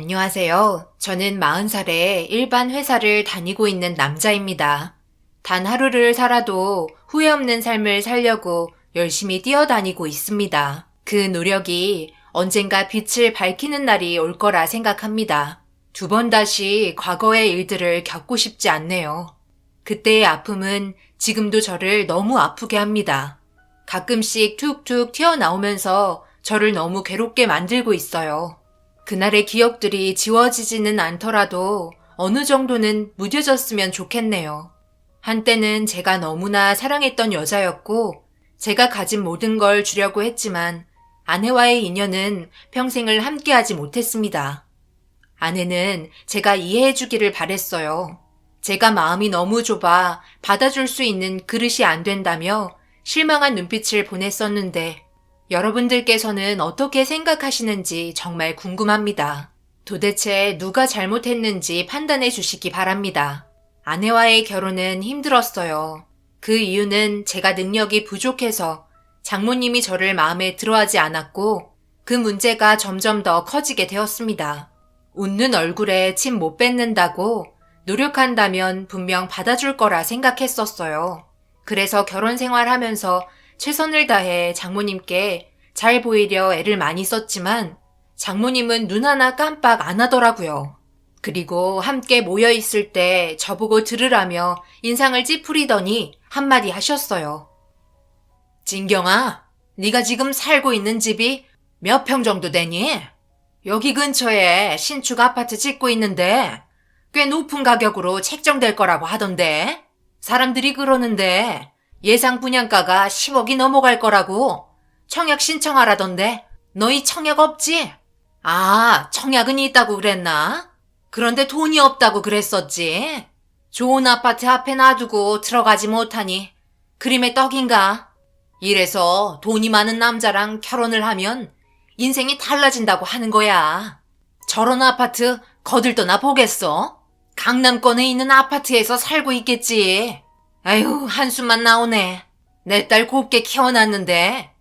안녕하세요. 저는 40살에 일반 회사를 다니고 있는 남자입니다. 단 하루를 살아도 후회 없는 삶을 살려고 열심히 뛰어다니고 있습니다. 그 노력이 언젠가 빛을 밝히는 날이 올 거라 생각합니다. 두 번 다시 과거의 일들을 겪고 싶지 않네요. 그때의 아픔은 지금도 저를 너무 아프게 합니다. 가끔씩 툭툭 튀어나오면서 저를 너무 괴롭게 만들고 있어요. 그날의 기억들이 지워지지는 않더라도 어느 정도는 무뎌졌으면 좋겠네요. 한때는 제가 너무나 사랑했던 여자였고 제가 가진 모든 걸 주려고 했지만 아내와의 인연은 평생을 함께하지 못했습니다. 아내는 제가 이해해주기를 바랬어요. 제가 마음이 너무 좁아 받아줄 수 있는 그릇이 안 된다며 실망한 눈빛을 보냈었는데 여러분들께서는 어떻게 생각하시는지 정말 궁금합니다. 도대체 누가 잘못했는지 판단해 주시기 바랍니다. 아내와의 결혼은 힘들었어요. 그 이유는 제가 능력이 부족해서 장모님이 저를 마음에 들어하지 않았고 그 문제가 점점 더 커지게 되었습니다. 웃는 얼굴에 침 못 뱉는다고 노력한다면 분명 받아줄 거라 생각했었어요. 그래서 결혼 생활하면서 최선을 다해 장모님께 잘 보이려 애를 많이 썼지만 장모님은 눈 하나 깜빡 안 하더라고요. 그리고 함께 모여있을 때 저보고 들으라며 인상을 찌푸리더니 한마디 하셨어요. 진경아, 네가 지금 살고 있는 집이 몇 평 정도 되니? 여기 근처에 신축 아파트 짓고 있는데 꽤 높은 가격으로 책정될 거라고 하던데 사람들이 그러는데 예상 분양가가 10억이 넘어갈 거라고 청약 신청하라던데 너희 청약 없지? 아, 청약은 있다고 그랬나? 그런데 돈이 없다고 그랬었지. 좋은 아파트 앞에 놔두고 들어가지 못하니 그림의 떡인가? 이래서 돈이 많은 남자랑 결혼을 하면 인생이 달라진다고 하는 거야. 저런 아파트 거들떠나 보겠어? 강남권에 있는 아파트에서 살고 있겠지. 아휴, 한숨만 나오네. 내 딸 곱게 키워놨는데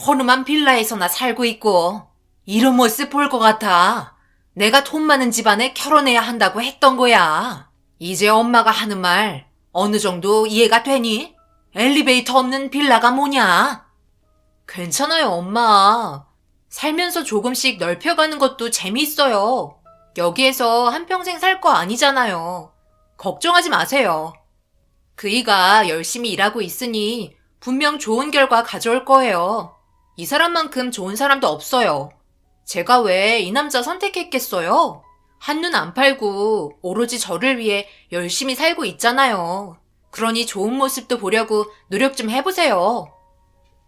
허름한 빌라에서나 살고 있고 이런 모습 볼 것 같아. 내가 돈 많은 집안에 결혼해야 한다고 했던 거야. 이제 엄마가 하는 말 어느 정도 이해가 되니? 엘리베이터 없는 빌라가 뭐냐? 괜찮아요, 엄마. 살면서 조금씩 넓혀가는 것도 재미있어요. 여기에서 한평생 살 거 아니잖아요. 걱정하지 마세요. 그이가 열심히 일하고 있으니 분명 좋은 결과 가져올 거예요. 이 사람만큼 좋은 사람도 없어요. 제가 왜 이 남자 선택했겠어요? 한눈 안 팔고 오로지 저를 위해 열심히 살고 있잖아요. 그러니 좋은 모습도 보려고 노력 좀 해보세요.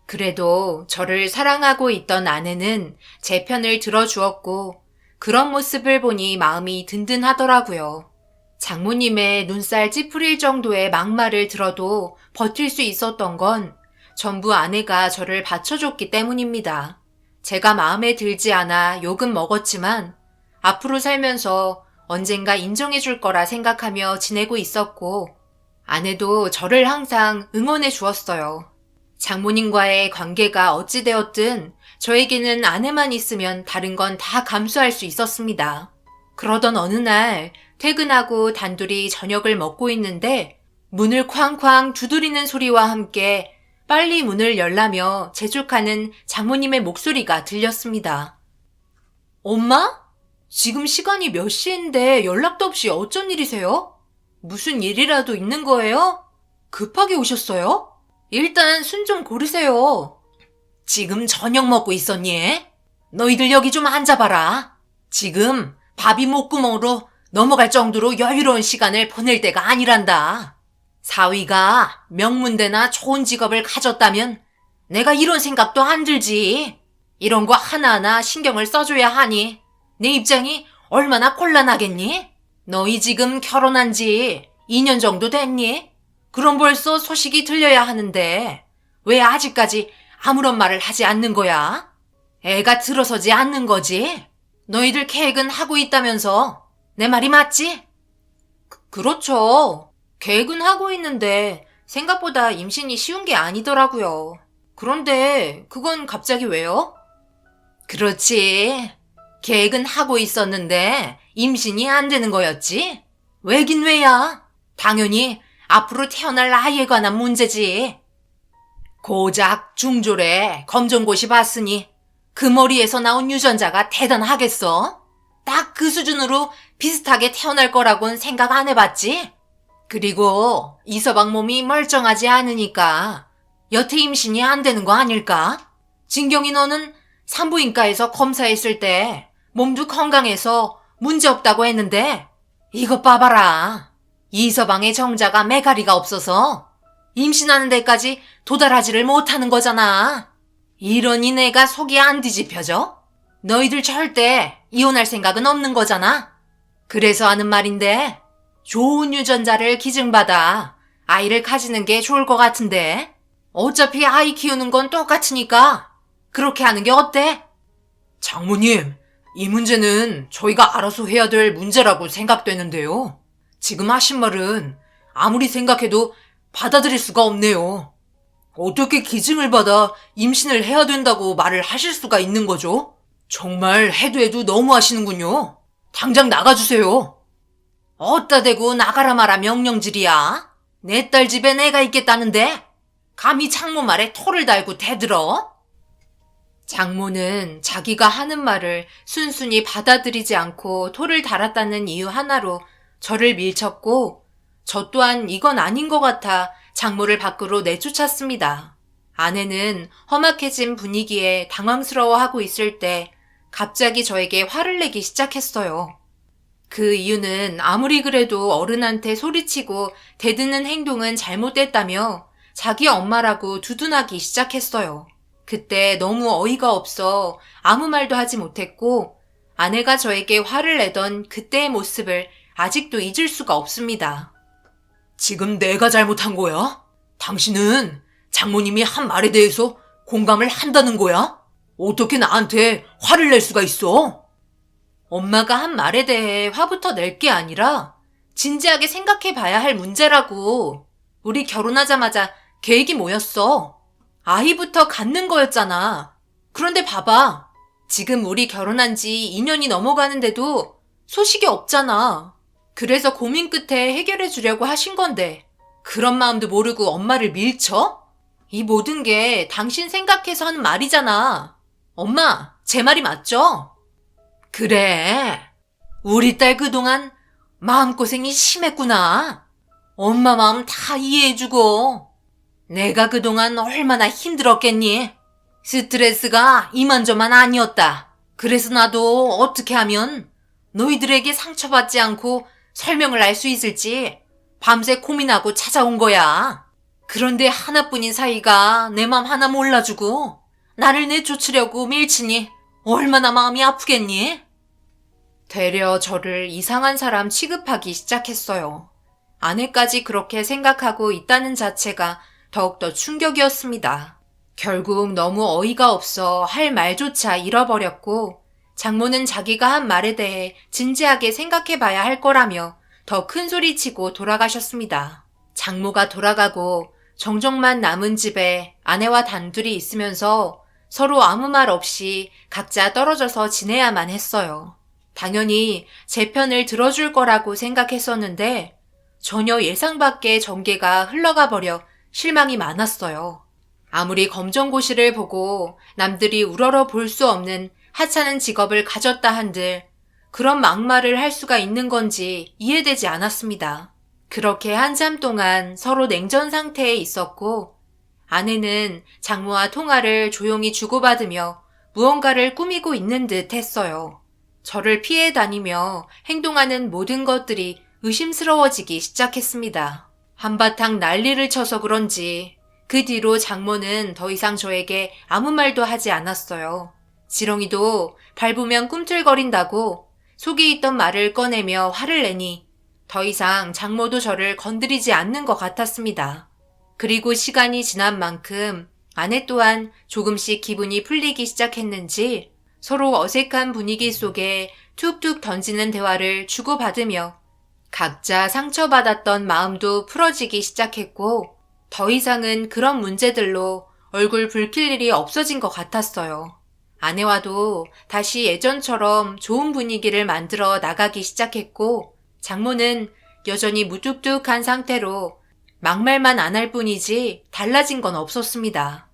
그래도 저를 사랑하고 있던 아내는 제 편을 들어주었고 그런 모습을 보니 마음이 든든하더라고요. 장모님의 눈살 찌푸릴 정도의 막말을 들어도 버틸 수 있었던 건 전부 아내가 저를 받쳐줬기 때문입니다. 제가 마음에 들지 않아 욕은 먹었지만 앞으로 살면서 언젠가 인정해줄 거라 생각하며 지내고 있었고 아내도 저를 항상 응원해 주었어요. 장모님과의 관계가 어찌되었든 저에게는 아내만 있으면 다른 건 다 감수할 수 있었습니다. 그러던 어느 날 퇴근하고 단둘이 저녁을 먹고 있는데 문을 쾅쾅 두드리는 소리와 함께 빨리 문을 열라며 재촉하는 장모님의 목소리가 들렸습니다. 엄마? 지금 시간이 몇 시인데 연락도 없이 어쩐 일이세요? 무슨 일이라도 있는 거예요? 급하게 오셨어요? 일단 순 좀 고르세요. 지금 저녁 먹고 있었니? 너희들 여기 좀 앉아봐라. 지금 밥이 목구멍으로 넘어갈 정도로 여유로운 시간을 보낼 때가 아니란다. 사위가 명문대나 좋은 직업을 가졌다면 내가 이런 생각도 안 들지. 이런 거 하나하나 신경을 써줘야 하니 내 입장이 얼마나 곤란하겠니? 너희 지금 결혼한 지 2년 정도 됐니? 그럼 벌써 소식이 들려야 하는데 왜 아직까지 아무런 말을 하지 않는 거야? 애가 들어서지 않는 거지? 너희들 계획은 하고 있다면서 내 말이 맞지? 그렇죠. 계획은 하고 있는데 생각보다 임신이 쉬운 게 아니더라고요. 그런데 그건 갑자기 왜요? 그렇지. 계획은 하고 있었는데 임신이 안 되는 거였지? 왜긴 왜야? 당연히 앞으로 태어날 아이에 관한 문제지. 고작 중졸에 검정고시 봤으니 그 머리에서 나온 유전자가 대단하겠어? 딱 그 수준으로 비슷하게 태어날 거라고는 생각 안 해봤지? 그리고 이서방 몸이 멀쩡하지 않으니까 여태 임신이 안 되는 거 아닐까? 진경이 너는 산부인과에서 검사했을 때 몸도 건강해서 문제없다고 했는데 이것 봐봐라. 이서방의 정자가 매가리가 없어서 임신하는 데까지 도달하지를 못하는 거잖아. 이러니 내가 속이 안 뒤집혀져? 너희들 절대 이혼할 생각은 없는 거잖아. 그래서 하는 말인데 좋은 유전자를 기증받아 아이를 가지는 게 좋을 것 같은데 어차피 아이 키우는 건 똑같으니까 그렇게 하는 게 어때? 장모님, 이 문제는 저희가 알아서 해야 될 문제라고 생각되는데요. 지금 하신 말은 아무리 생각해도 받아들일 수가 없네요. 어떻게 기증을 받아 임신을 해야 된다고 말을 하실 수가 있는 거죠? 정말 해도 너무 하시는군요. 당장 나가주세요. 어따 대고 나가라 마라 명령질이야. 내 딸 집에 내가 있겠다는데 감히 장모 말에 토를 달고 대들어? 장모는 자기가 하는 말을 순순히 받아들이지 않고 토를 달았다는 이유 하나로 저를 밀쳤고 저 또한 이건 아닌 것 같아 장모를 밖으로 내쫓았습니다. 아내는 험악해진 분위기에 당황스러워하고 있을 때 갑자기 저에게 화를 내기 시작했어요. 그 이유는 아무리 그래도 어른한테 소리치고 대드는 행동은 잘못됐다며 자기 엄마라고 두둔하기 시작했어요. 그때 너무 어이가 없어 아무 말도 하지 못했고 아내가 저에게 화를 내던 그때의 모습을 아직도 잊을 수가 없습니다. 지금 내가 잘못한 거야? 당신은 장모님이 한 말에 대해서 공감을 한다는 거야? 어떻게 나한테 화를 낼 수가 있어? 엄마가 한 말에 대해 화부터 낼 게 아니라 진지하게 생각해 봐야 할 문제라고. 우리 결혼하자마자 계획이 뭐였어? 아이부터 갖는 거였잖아. 그런데 봐봐. 지금 우리 결혼한 지 2년이 넘어가는데도 소식이 없잖아. 그래서 고민 끝에 해결해 주려고 하신 건데 그런 마음도 모르고 엄마를 밀쳐? 이 모든 게 당신 생각해서 하는 말이잖아. 엄마, 제 말이 맞죠? 그래. 우리 딸 그동안 마음고생이 심했구나. 엄마 마음 다 이해해주고. 내가 그동안 얼마나 힘들었겠니? 스트레스가 이만저만 아니었다. 그래서 나도 어떻게 하면 너희들에게 상처받지 않고 설명을 할 수 있을지 밤새 고민하고 찾아온 거야. 그런데 하나뿐인 사이가 내 맘 하나 몰라주고 나를 내쫓으려고 밀치니 얼마나 마음이 아프겠니? 되려 저를 이상한 사람 취급하기 시작했어요. 아내까지 그렇게 생각하고 있다는 자체가 더욱더 충격이었습니다. 결국 너무 어이가 없어 할 말조차 잃어버렸고 장모는 자기가 한 말에 대해 진지하게 생각해봐야 할 거라며 더 큰 소리치고 돌아가셨습니다. 장모가 돌아가고 정적만 남은 집에 아내와 단둘이 있으면서 서로 아무 말 없이 각자 떨어져서 지내야만 했어요. 당연히 제 편을 들어줄 거라고 생각했었는데 전혀 예상 밖의 전개가 흘러가 버려 실망이 많았어요. 아무리 검정고시를 보고 남들이 우러러 볼 수 없는 하찮은 직업을 가졌다 한들 그런 막말을 할 수가 있는 건지 이해되지 않았습니다. 그렇게 한참 동안 서로 냉전 상태에 있었고 아내는 장모와 통화를 조용히 주고받으며 무언가를 꾸미고 있는 듯 했어요. 저를 피해 다니며 행동하는 모든 것들이 의심스러워지기 시작했습니다. 한바탕 난리를 쳐서 그런지 그 뒤로 장모는 더 이상 저에게 아무 말도 하지 않았어요. 지렁이도 밟으면 꿈틀거린다고 속에 있던 말을 꺼내며 화를 내니 더 이상 장모도 저를 건드리지 않는 것 같았습니다. 그리고 시간이 지난 만큼 아내 또한 조금씩 기분이 풀리기 시작했는지 서로 어색한 분위기 속에 툭툭 던지는 대화를 주고받으며 각자 상처받았던 마음도 풀어지기 시작했고 더 이상은 그런 문제들로 얼굴 붉힐 일이 없어진 것 같았어요. 아내와도 다시 예전처럼 좋은 분위기를 만들어 나가기 시작했고, 장모는 여전히 무뚝뚝한 상태로 막말만 안 할 뿐이지 달라진 건 없었습니다.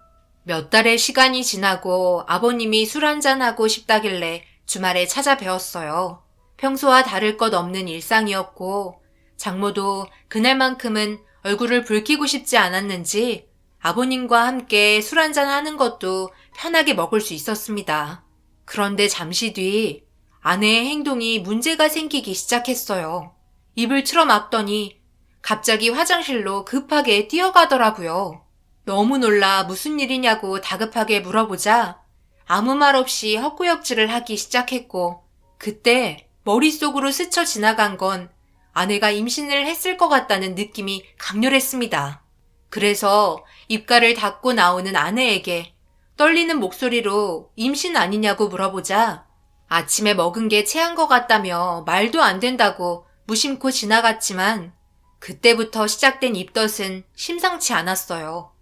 몇 달의 시간이 지나고 아버님이 술 한잔하고 싶다길래 주말에 찾아뵈었어요. 평소와 다를 것 없는 일상이었고, 장모도 그날만큼은 얼굴을 붉히고 싶지 않았는지 아버님과 함께 술 한잔 하는 것도 편하게 먹을 수 있었습니다. 그런데 잠시 뒤 아내의 행동이 문제가 생기기 시작했어요. 입을 틀어막더니 갑자기 화장실로 급하게 뛰어가더라고요. 너무 놀라 무슨 일이냐고 다급하게 물어보자 아무 말 없이 헛구역질을 하기 시작했고, 그때 머릿속으로 스쳐 지나간 건 아내가 임신을 했을 것 같다는 느낌이 강렬했습니다. 그래서 입가를 닫고 나오는 아내에게 떨리는 목소리로 임신 아니냐고 물어보자 아침에 먹은 게 체한 것 같다며 말도 안 된다고 무심코 지나갔지만, 그때부터 시작된 입덧은 심상치 않았어요.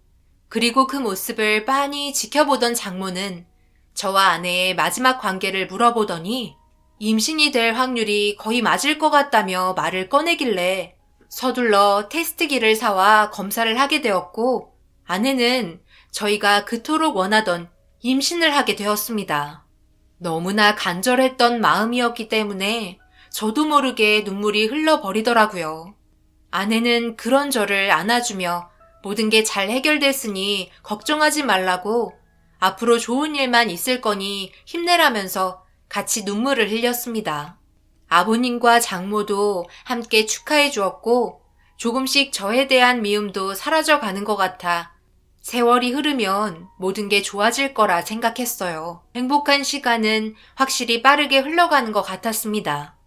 그리고 그 모습을 빤히 지켜보던 장모는 저와 아내의 마지막 관계를 물어보더니 임신이 될 확률이 거의 맞을 것 같다며 말을 꺼내길래 서둘러 테스트기를 사와 검사를 하게 되었고, 아내는 저희가 그토록 원하던 임신을 하게 되었습니다. 너무나 간절했던 마음이었기 때문에 저도 모르게 눈물이 흘러버리더라고요. 아내는 그런 저를 안아주며 모든 게 잘 해결됐으니 걱정하지 말라고, 앞으로 좋은 일만 있을 거니 힘내라면서 같이 눈물을 흘렸습니다. 아버님과 장모도 함께 축하해 주었고, 조금씩 저에 대한 미움도 사라져 가는 것 같아 세월이 흐르면 모든 게 좋아질 거라 생각했어요. 행복한 시간은 확실히 빠르게 흘러가는 것 같았습니다.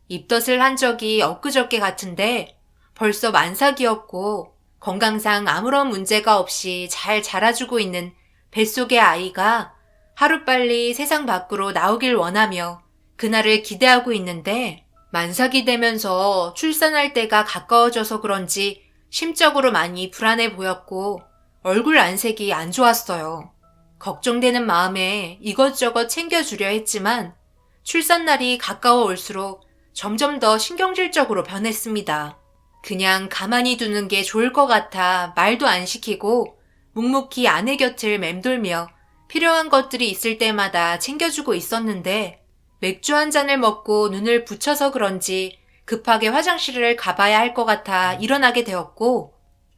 입덧을 한 적이 엊그저께 같은데 벌써 만삭이었고, 건강상 아무런 문제가 없이 잘 자라주고 있는 뱃속의 아이가 하루빨리 세상 밖으로 나오길 원하며 그날을 기대하고 있는데, 만삭이 되면서 출산할 때가 가까워져서 그런지 심적으로 많이 불안해 보였고 얼굴 안색이 안 좋았어요. 걱정되는 마음에 이것저것 챙겨주려 했지만 출산날이 가까워 올수록 점점 더 신경질적으로 변했습니다. 그냥 가만히 두는 게 좋을 것 같아 말도 안 시키고 묵묵히 아내 곁을 맴돌며 필요한 것들이 있을 때마다 챙겨주고 있었는데, 맥주 한 잔을 먹고 눈을 붙여서 그런지 급하게 화장실을 가봐야 할 것 같아 일어나게 되었고,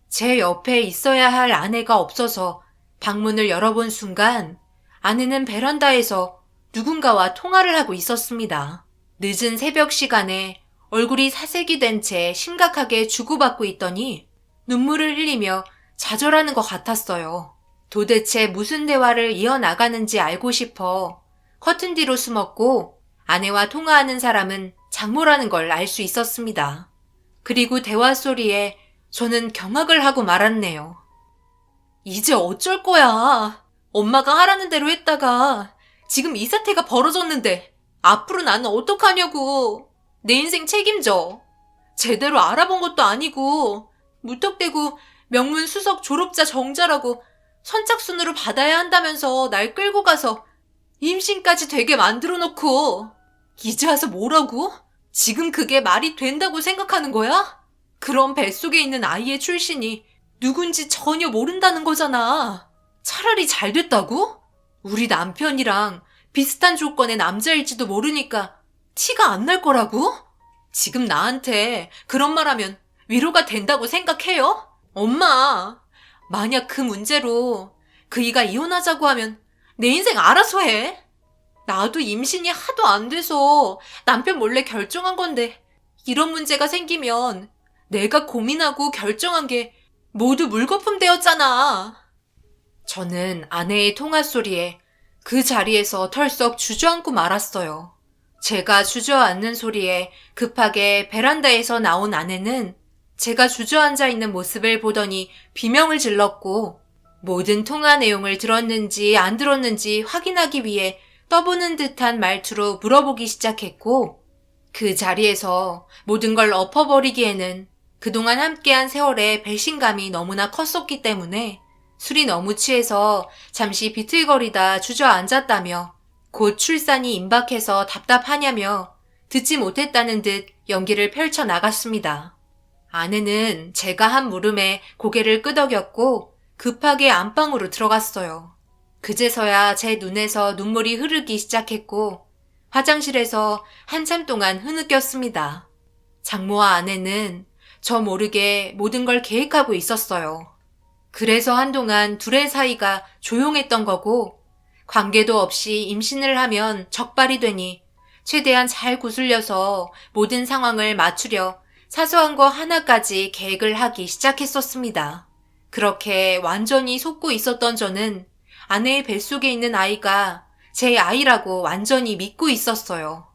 제 옆에 있어야 할 아내가 없어서 방문을 열어본 순간 아내는 베란다에서 누군가와 통화를 하고 있었습니다. 늦은 새벽 시간에 얼굴이 사색이 된 채 심각하게 주고받고 있더니 눈물을 흘리며 좌절하는 것 같았어요. 도대체 무슨 대화를 이어나가는지 알고 싶어 커튼 뒤로 숨었고, 아내와 통화하는 사람은 장모라는 걸 알 수 있었습니다. 그리고 대화 소리에 저는 경악을 하고 말았네요. 이제 어쩔 거야. 엄마가 하라는 대로 했다가 지금 이 사태가 벌어졌는데 앞으로 나는 어떡하냐고. 내 인생 책임져. 제대로 알아본 것도 아니고 무턱대고 명문 수석 졸업자 정자라고 선착순으로 받아야 한다면서 날 끌고 가서 임신까지 되게 만들어 놓고 이제 와서 뭐라고? 지금 그게 말이 된다고 생각하는 거야? 그럼 뱃속에 있는 아이의 출신이 누군지 전혀 모른다는 거잖아. 차라리 잘 됐다고? 우리 남편이랑 비슷한 조건의 남자일지도 모르니까 티가 안 날 거라고? 지금 나한테 그런 말하면 위로가 된다고 생각해요? 엄마, 만약 그 문제로 그이가 이혼하자고 하면 내 인생 알아서 해. 나도 임신이 하도 안 돼서 남편 몰래 결정한 건데, 이런 문제가 생기면 내가 고민하고 결정한 게 모두 물거품 되었잖아. 저는 아내의 통화 소리에 그 자리에서 털썩 주저앉고 말았어요. 제가 주저앉는 소리에 급하게 베란다에서 나온 아내는 제가 주저앉아 있는 모습을 보더니 비명을 질렀고, 모든 통화 내용을 들었는지 안 들었는지 확인하기 위해 떠보는 듯한 말투로 물어보기 시작했고, 그 자리에서 모든 걸 엎어버리기에는 그동안 함께한 세월의 배신감이 너무나 컸었기 때문에 술이 너무 취해서 잠시 비틀거리다 주저앉았다며 곧 출산이 임박해서 답답하냐며 듣지 못했다는 듯 연기를 펼쳐 나갔습니다. 아내는 제가 한 물음에 고개를 끄덕였고 급하게 안방으로 들어갔어요. 그제서야 제 눈에서 눈물이 흐르기 시작했고 화장실에서 한참 동안 흐느꼈습니다. 장모와 아내는 저 모르게 모든 걸 계획하고 있었어요. 그래서 한동안 둘의 사이가 조용했던 거고 관계도 없이 임신을 하면 적발이 되니 최대한 잘 구슬려서 모든 상황을 맞추려 사소한 거 하나까지 계획을 하기 시작했었습니다. 그렇게 완전히 속고 있었던 저는 아내의 뱃속에 있는 아이가 제 아이라고 완전히 믿고 있었어요.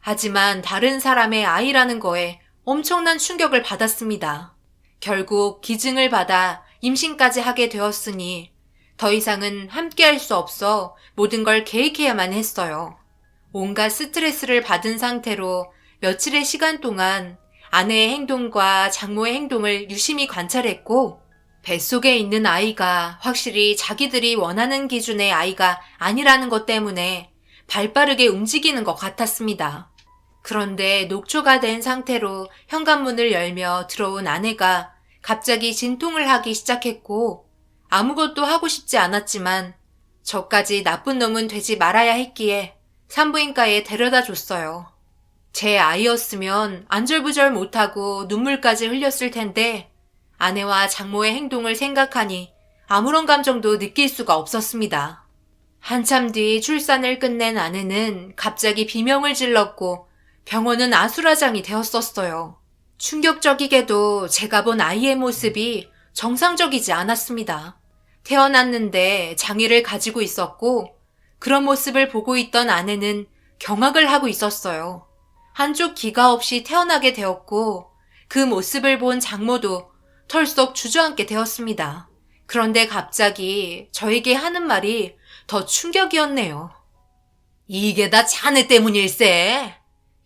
하지만 다른 사람의 아이라는 거에 엄청난 충격을 받았습니다. 결국 기증을 받아 임신까지 하게 되었으니 더 이상은 함께할 수 없어 모든 걸 계획해야만 했어요. 온갖 스트레스를 받은 상태로 며칠의 시간 동안 아내의 행동과 장모의 행동을 유심히 관찰했고 뱃속에 있는 아이가 확실히 자기들이 원하는 기준의 아이가 아니라는 것 때문에 발빠르게 움직이는 것 같았습니다. 그런데 녹초가 된 상태로 현관문을 열며 들어온 아내가 갑자기 진통을 하기 시작했고 아무것도 하고 싶지 않았지만 저까지 나쁜 놈은 되지 말아야 했기에 산부인과에 데려다 줬어요. 제 아이였으면 안절부절 못하고 눈물까지 흘렸을 텐데 아내와 장모의 행동을 생각하니 아무런 감정도 느낄 수가 없었습니다. 한참 뒤 출산을 끝낸 아내는 갑자기 비명을 질렀고 병원은 아수라장이 되었었어요. 충격적이게도 제가 본 아이의 모습이 정상적이지 않았습니다. 태어났는데 장애를 가지고 있었고 그런 모습을 보고 있던 아내는 경악을 하고 있었어요. 한쪽 귀가 없이 태어나게 되었고 그 모습을 본 장모도 털썩 주저앉게 되었습니다. 그런데 갑자기 저에게 하는 말이 더 충격이었네요. 이게 다 자네 때문일세.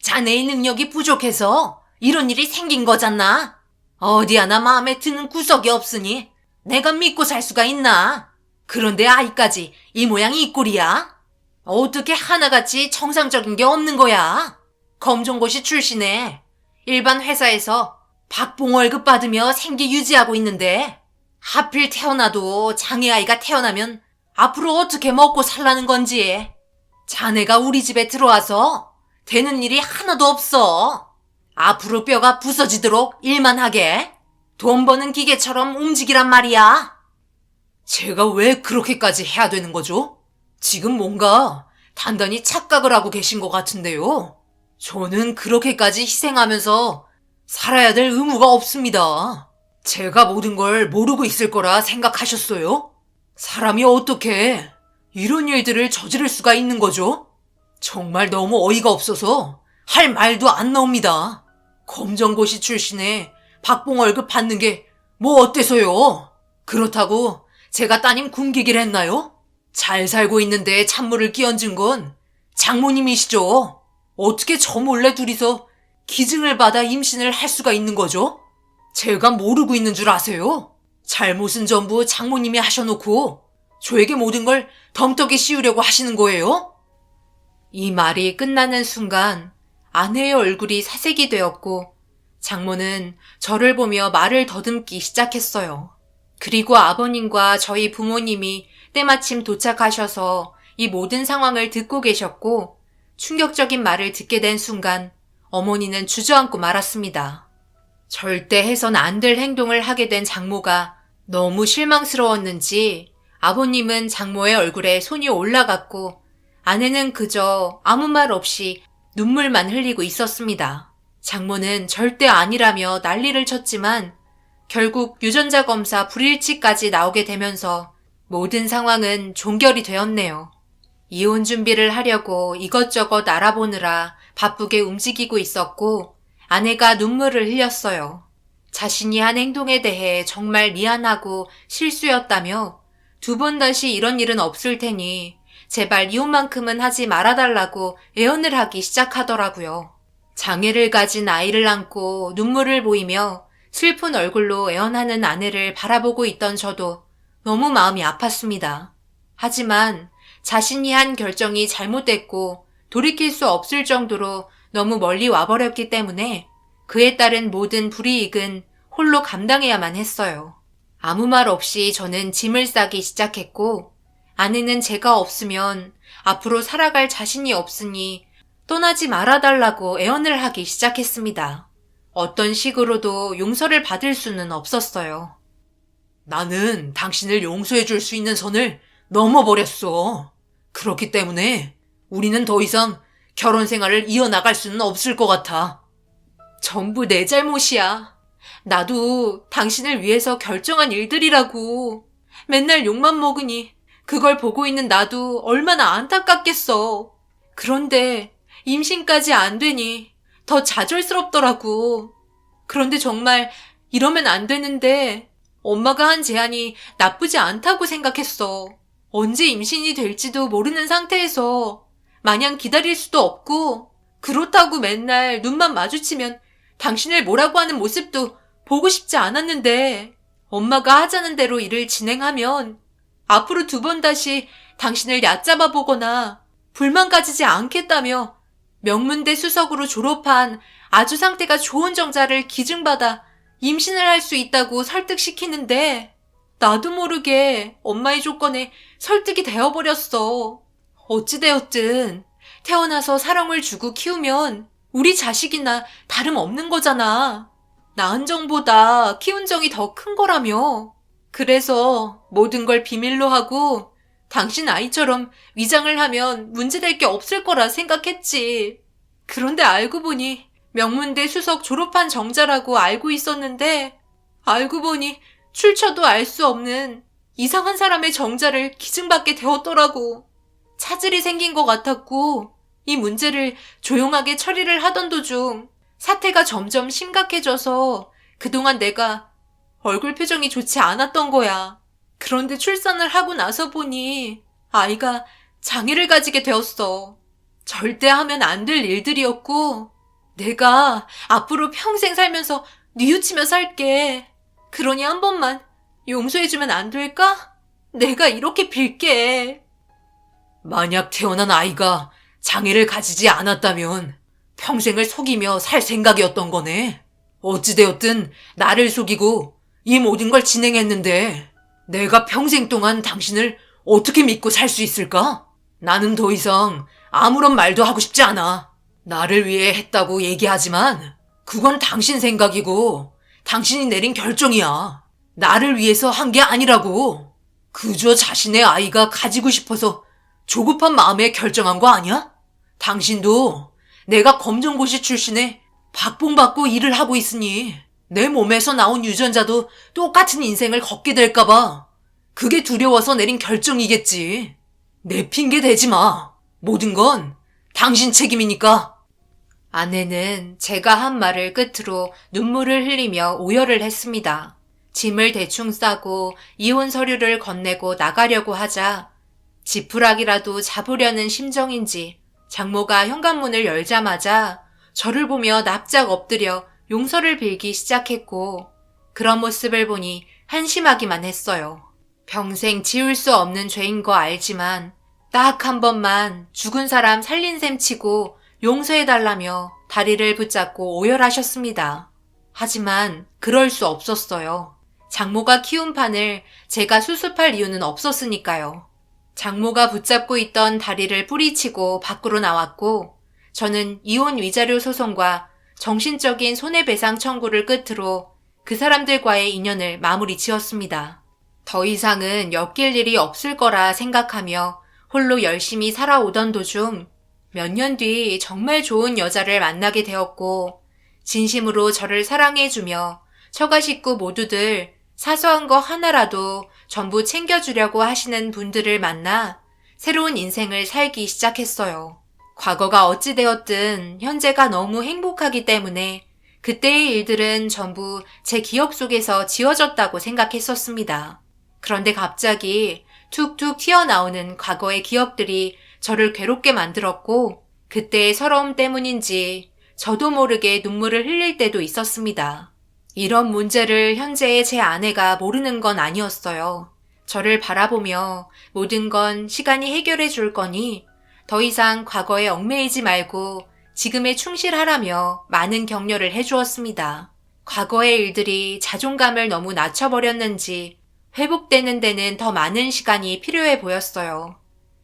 자네의 능력이 부족해서 이런 일이 생긴 거잖아. 어디 하나 마음에 드는 구석이 없으니 내가 믿고 살 수가 있나. 그런데 아이까지 이 모양 이 꼴이야. 어떻게 하나같이 정상적인 게 없는 거야. 검정고시 출신에 일반 회사에서 박봉 월급 받으며 생계 유지하고 있는데 하필 태어나도 장애아이가 태어나면 앞으로 어떻게 먹고 살라는 건지. 자네가 우리 집에 들어와서 되는 일이 하나도 없어. 앞으로 뼈가 부서지도록 일만 하게. 돈 버는 기계처럼 움직이란 말이야. 제가 왜 그렇게까지 해야 되는 거죠? 지금 뭔가 단단히 착각을 하고 계신 것 같은데요. 저는 그렇게까지 희생하면서 살아야 될 의무가 없습니다. 제가 모든 걸 모르고 있을 거라 생각하셨어요? 사람이 어떻게 이런 일들을 저지를 수가 있는 거죠? 정말 너무 어이가 없어서 할 말도 안 나옵니다. 검정고시 출신에 박봉 월급 받는 게 뭐 어때서요? 그렇다고 제가 따님 굶기길 했나요? 잘 살고 있는데 찬물을 끼얹은 건 장모님이시죠. 어떻게 저 몰래 둘이서 기증을 받아 임신을 할 수가 있는 거죠? 제가 모르고 있는 줄 아세요? 잘못은 전부 장모님이 하셔놓고 저에게 모든 걸 덤떡이 씌우려고 하시는 거예요? 이 말이 끝나는 순간 아내의 얼굴이 사색이 되었고 장모는 저를 보며 말을 더듬기 시작했어요. 그리고 아버님과 저희 부모님이 때마침 도착하셔서 이 모든 상황을 듣고 계셨고 충격적인 말을 듣게 된 순간 어머니는 주저앉고 말았습니다. 절대 해선 안 될 행동을 하게 된 장모가 너무 실망스러웠는지 아버님은 장모의 얼굴에 손이 올라갔고 아내는 그저 아무 말 없이 눈물만 흘리고 있었습니다. 장모는 절대 아니라며 난리를 쳤지만 결국 유전자 검사 불일치까지 나오게 되면서 모든 상황은 종결이 되었네요. 이혼 준비를 하려고 이것저것 알아보느라 바쁘게 움직이고 있었고 아내가 눈물을 흘렸어요. 자신이 한 행동에 대해 정말 미안하고 실수였다며 두 번 다시 이런 일은 없을 테니 제발 이혼만큼은 하지 말아달라고 애원을 하기 시작하더라고요. 장애를 가진 아이를 안고 눈물을 보이며 슬픈 얼굴로 애원하는 아내를 바라보고 있던 저도 너무 마음이 아팠습니다. 하지만 자신이 한 결정이 잘못됐고 돌이킬 수 없을 정도로 너무 멀리 와버렸기 때문에 그에 따른 모든 불이익은 홀로 감당해야만 했어요. 아무 말 없이 저는 짐을 싸기 시작했고 아내는 제가 없으면 앞으로 살아갈 자신이 없으니 떠나지 말아달라고 애원을 하기 시작했습니다. 어떤 식으로도 용서를 받을 수는 없었어요. 나는 당신을 용서해 줄 수 있는 선을 넘어버렸어. 그렇기 때문에 우리는 더 이상 결혼 생활을 이어나갈 수는 없을 것 같아. 전부 내 잘못이야. 나도 당신을 위해서 결정한 일들이라고. 맨날 욕만 먹으니 그걸 보고 있는 나도 얼마나 안타깝겠어. 그런데 임신까지 안 되니 더 좌절스럽더라고. 그런데 정말 이러면 안 되는데 엄마가 한 제안이 나쁘지 않다고 생각했어. 언제 임신이 될지도 모르는 상태에서 마냥 기다릴 수도 없고 그렇다고 맨날 눈만 마주치면 당신을 뭐라고 하는 모습도 보고 싶지 않았는데 엄마가 하자는 대로 일을 진행하면 앞으로 2번 다시 당신을 얕잡아 보거나 불만 가지지 않겠다며 명문대 수석으로 졸업한 아주 상태가 좋은 정자를 기증받아 임신을 할 수 있다고 설득시키는데 나도 모르게 엄마의 조건에 설득이 되어버렸어. 어찌되었든 태어나서 사랑을 주고 키우면 우리 자식이나 다름없는 거잖아. 낳은 정보다 키운 정이 더 큰 거라며. 그래서 모든 걸 비밀로 하고 당신 아이처럼 위장을 하면 문제될 게 없을 거라 생각했지. 그런데 알고 보니 명문대 수석 졸업한 정자라고 알고 있었는데 알고 보니 출처도 알 수 없는 이상한 사람의 정자를 기증받게 되었더라고. 차질이 생긴 것 같았고 이 문제를 조용하게 처리를 하던 도중 사태가 점점 심각해져서 그동안 내가 얼굴 표정이 좋지 않았던 거야. 그런데 출산을 하고 나서 보니 아이가 장애를 가지게 되었어. 절대 하면 안 될 일들이었고 내가 앞으로 평생 살면서 뉘우치며 살게. 그러니 한 번만 용서해주면 안 될까? 내가 이렇게 빌게. 만약 태어난 아이가 장애를 가지지 않았다면 평생을 속이며 살 생각이었던 거네. 어찌되었든 나를 속이고 이 모든 걸 진행했는데 내가 평생 동안 당신을 어떻게 믿고 살 수 있을까? 나는 더 이상 아무런 말도 하고 싶지 않아. 나를 위해 했다고 얘기하지만 그건 당신 생각이고 당신이 내린 결정이야. 나를 위해서 한 게 아니라고. 그저 자신의 아이가 가지고 싶어서 조급한 마음에 결정한 거 아니야? 당신도 내가 검정고시 출신에 박봉받고 일을 하고 있으니 내 몸에서 나온 유전자도 똑같은 인생을 걷게 될까봐 그게 두려워서 내린 결정이겠지. 내 핑계 대지 마. 모든 건 당신 책임이니까. 아내는 제가 한 말을 끝으로 눈물을 흘리며 오열을 했습니다. 짐을 대충 싸고 이혼 서류를 건네고 나가려고 하자 지푸라기라도 잡으려는 심정인지 장모가 현관문을 열자마자 저를 보며 납작 엎드려 용서를 빌기 시작했고 그런 모습을 보니 한심하기만 했어요. 평생 지울 수 없는 죄인 거 알지만 딱 한 번만 죽은 사람 살린 셈 치고 용서해달라며 다리를 붙잡고 오열하셨습니다. 하지만 그럴 수 없었어요. 장모가 키운 판을 제가 수습할 이유는 없었으니까요. 장모가 붙잡고 있던 다리를 뿌리치고 밖으로 나왔고 저는 이혼 위자료 소송과 정신적인 손해배상 청구를 끝으로 그 사람들과의 인연을 마무리 지었습니다. 더 이상은 엮일 일이 없을 거라 생각하며 홀로 열심히 살아오던 도중 몇 년 뒤 정말 좋은 여자를 만나게 되었고 진심으로 저를 사랑해주며 처가 식구 모두들 사소한 거 하나라도 전부 챙겨주려고 하시는 분들을 만나 새로운 인생을 살기 시작했어요. 과거가 어찌되었든 현재가 너무 행복하기 때문에 그때의 일들은 전부 제 기억 속에서 지워졌다고 생각했었습니다. 그런데 갑자기 툭툭 튀어나오는 과거의 기억들이 저를 괴롭게 만들었고 그때의 서러움 때문인지 저도 모르게 눈물을 흘릴 때도 있었습니다. 이런 문제를 현재의 제 아내가 모르는 건 아니었어요. 저를 바라보며 모든 건 시간이 해결해 줄 거니 더 이상 과거에 얽매이지 말고 지금에 충실하라며 많은 격려를 해주었습니다. 과거의 일들이 자존감을 너무 낮춰버렸는지 회복되는 데는 더 많은 시간이 필요해 보였어요.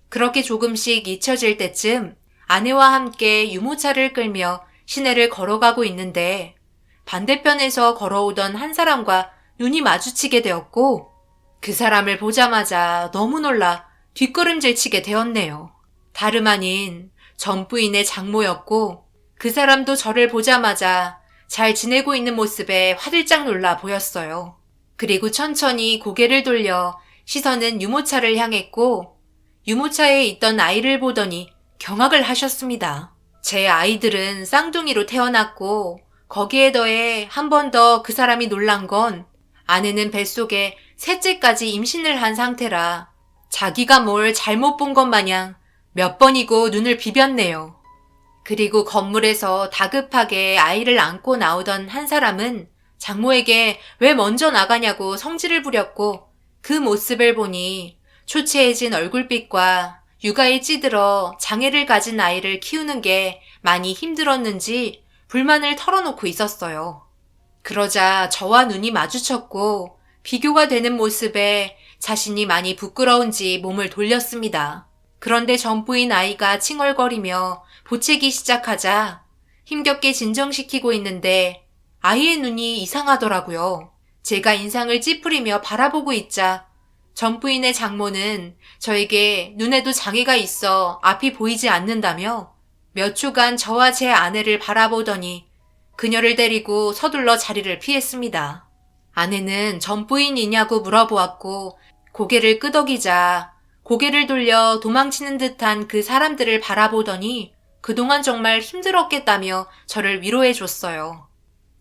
그렇게 조금씩 잊혀질 때쯤 아내와 함께 유모차를 끌며 시내를 걸어가고 있는데 반대편에서 걸어오던 한 사람과 눈이 마주치게 되었고 그 사람을 보자마자 너무 놀라 뒷걸음질 치게 되었네요. 다름 아닌 전 부인의 장모였고 그 사람도 저를 보자마자 잘 지내고 있는 모습에 화들짝 놀라 보였어요. 그리고 천천히 고개를 돌려 시선은 유모차를 향했고 유모차에 있던 아이를 보더니 경악을 하셨습니다. 제 아이들은 쌍둥이로 태어났고 거기에 더해 한 번 더 그 사람이 놀란 건 아내는 뱃속에 셋째까지 임신을 한 상태라 자기가 뭘 잘못 본 것 마냥 몇 번이고 눈을 비볐네요. 그리고 건물에서 다급하게 아이를 안고 나오던 한 사람은 장모에게 왜 먼저 나가냐고 성질을 부렸고 그 모습을 보니 초췌해진 얼굴빛과 육아에 찌들어 장애를 가진 아이를 키우는 게 많이 힘들었는지 불만을 털어놓고 있었어요. 그러자 저와 눈이 마주쳤고 비교가 되는 모습에 자신이 많이 부끄러운지 몸을 돌렸습니다. 그런데 전부인 아이가 칭얼거리며 보채기 시작하자 힘겹게 진정시키고 있는데 아이의 눈이 이상하더라고요. 제가 인상을 찌푸리며 바라보고 있자 전부인의 장모는 저에게 눈에도 장애가 있어 앞이 보이지 않는다며 몇 초간 저와 제 아내를 바라보더니 그녀를 데리고 서둘러 자리를 피했습니다. 아내는 전부인이냐고 물어보았고 고개를 끄덕이자 고개를 돌려 도망치는 듯한 그 사람들을 바라보더니 그동안 정말 힘들었겠다며 저를 위로해줬어요.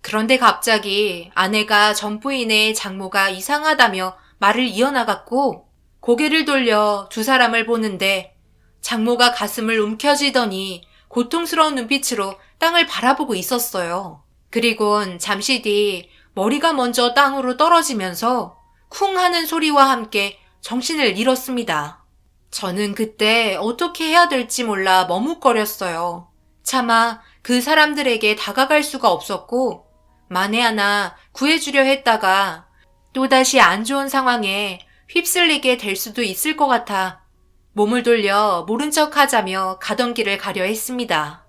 그런데 갑자기 아내가 전부인의 장모가 이상하다며 말을 이어나갔고 고개를 돌려 두 사람을 보는데 장모가 가슴을 움켜쥐더니 고통스러운 눈빛으로 땅을 바라보고 있었어요. 그리곤 잠시 뒤 머리가 먼저 땅으로 떨어지면서 쿵 하는 소리와 함께 정신을 잃었습니다. 저는 그때 어떻게 해야 될지 몰라 머뭇거렸어요. 차마 그 사람들에게 다가갈 수가 없었고 만에 하나 구해주려 했다가 또다시 안 좋은 상황에 휩쓸리게 될 수도 있을 것 같아 몸을 돌려 모른 척 하자며 가던 길을 가려 했습니다.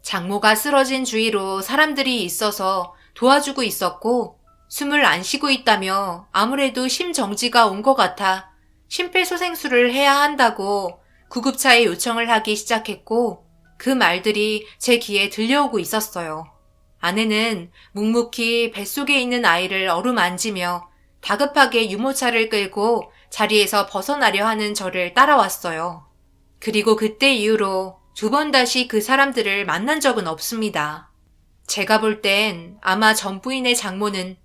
장모가 쓰러진 주위로 사람들이 있어서 도와주고 있었고 숨을 안 쉬고 있다며 아무래도 심정지가 온 것 같아 심폐소생술을 해야 한다고 구급차에 요청을 하기 시작했고 그 말들이 제 귀에 들려오고 있었어요. 아내는 묵묵히 뱃속에 있는 아이를 어루만지며 다급하게 유모차를 끌고 자리에서 벗어나려 하는 저를 따라왔어요. 그리고 그때 이후로 두 번 다시 그 사람들을 만난 적은 없습니다. 제가 볼 땐 아마 전 부인의 장모는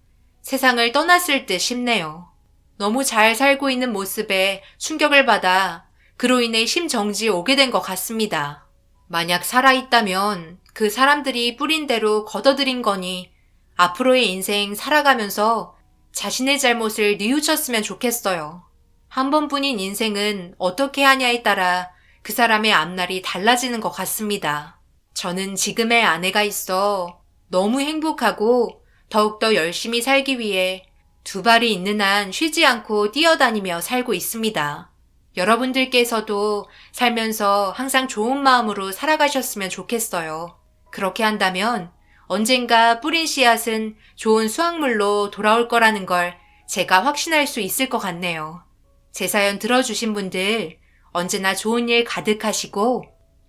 세상을 떠났을 듯 싶네요. 너무 잘 살고 있는 모습에 충격을 받아 그로 인해 심정지에 오게 된 것 같습니다. 만약 살아있다면 그 사람들이 뿌린 대로 걷어들인 거니 앞으로의 인생 살아가면서 자신의 잘못을 뉘우쳤으면 좋겠어요. 한 번뿐인 인생은 어떻게 하냐에 따라 그 사람의 앞날이 달라지는 것 같습니다. 저는 지금의 아내가 있어 너무 행복하고 더욱더 열심히 살기 위해 두 발이 있는 한 쉬지 않고 뛰어다니며 살고 있습니다. 여러분들께서도 살면서 항상 좋은 마음으로 살아가셨으면 좋겠어요. 그렇게 한다면 언젠가 뿌린 씨앗은 좋은 수확물로 돌아올 거라는 걸 제가 확신할 수 있을 것 같네요. 제 사연 들어주신 분들 언제나 좋은 일 가득하시고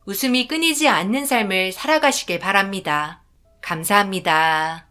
웃음이 끊이지 않는 삶을 살아가시길 바랍니다. 감사합니다.